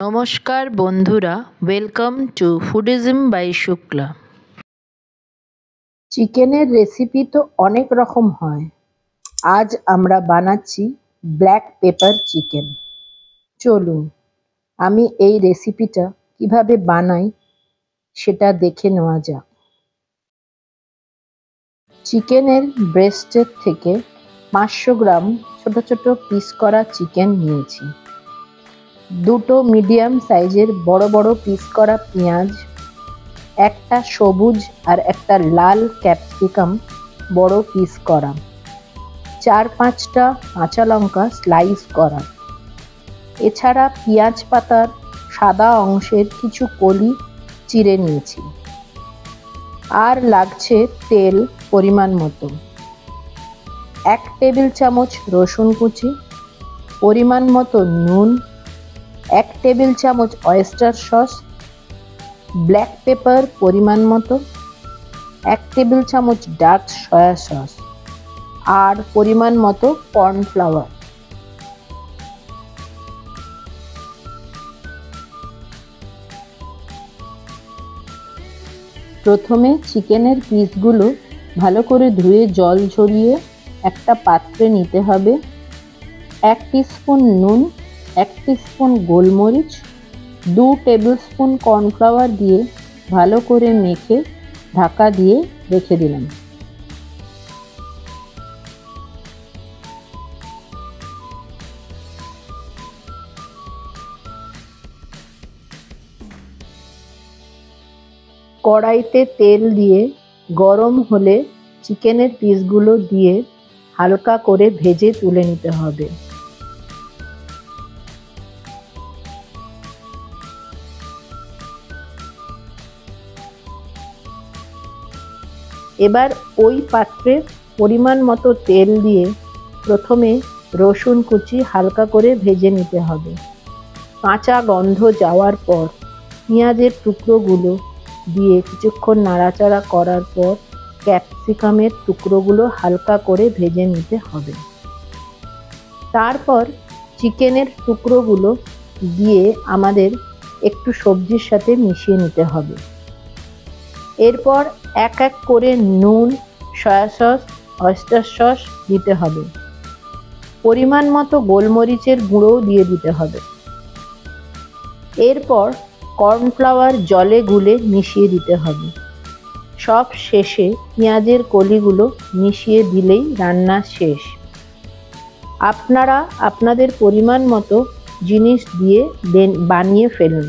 নমস্কার বন্ধুরা, welcome to ফুডিজম by Shukla. চিকেনের রেসিপি তো অনেক রকম হয়। আজ আমরা বানাচ্ছি ব্ল্যাক পেপার চিকেন। চলুন আমি এই রেসিপিটা কিভাবে বানাই সেটা দেখে নেওয়া যাক। চিকেনের ব্রেস্টের থেকে 500 গ্রাম ছোট ছোট পিস করা চিকেন নিয়েছি। দুটো মিডিয়াম সাইজের বড় বড় পিস করা পেঁয়াজ, একটা সবুজ আর একটা লাল ক্যাপসিকাম বড় পিস করা, 4-5টা কাঁচা লঙ্কা স্লাইস করা, এছাড়া পেঁয়াজ পাতার সাদা অংশের কিছু কলি চিড়ে নিয়েছি। আর লাগছে তেল পরিমাণ মতো, 1 টেবিল চামচ রসুন কুচি, পরিমাণ মতো নুন, 1 টেবিল চামচ অয়েস্টার সস, ব্ল্যাক পেপার পরিমাণ মতো, 1 টেবিল চামচ ডার্ক সয়া সস আর পরিমাণ মতো কর্নফ্লাওয়ার। প্রথমে চিকেনের পিসগুলো ভালো করে ধুয়ে জল ঝরিয়ে একটা পাত্রে নিতে হবে। 1 টিস্পুন নুন, 1 টিস্পুন গোলমরিচ, 2 টেবিল স্পুন কর্নফ্লাওয়ার দিয়ে ভালো করে মেখে ঢাকা দিয়ে রেখে দিলাম। কড়াইতে তেল দিয়ে গরম হলে চিকেনের পিসগুলো দিয়ে হালকা করে ভেজে তুলে নিতে হবে। এবার ওই পাত্রে পরিমাণ মতো তেল দিয়ে প্রথমে রসুন কুচি হালকা করে ভেজে নিতে হবে। কাঁচা গন্ধ যাওয়ার পর পেঁয়াজের টুকরোগুলো দিয়ে কিছুক্ষণ নাড়াচাড়া করার পর ক্যাপসিকামের টুকরোগুলো হালকা করে ভেজে নিতে হবে। তারপর চিকেনের টুকরোগুলো দিয়ে আমাদের একটু সবজির সাথে মিশিয়ে নিতে হবে। এরপর এক এক করে নুন, সয়া সস, অয়েস্টার সস দিতে হবে। পরিমাণ মতো গোলমরিচের গুঁড়োও দিয়ে দিতে হবে। এরপর কর্নফ্লাওয়ার জলে গুলে মিশিয়ে দিতে হবে। সব শেষে পেঁয়াজের কলিগুলো মিশিয়ে দিলেই রান্না শেষ। আপনারা আপনাদের পরিমাণ মতো জিনিস দিয়ে বানিয়ে ফেলুন।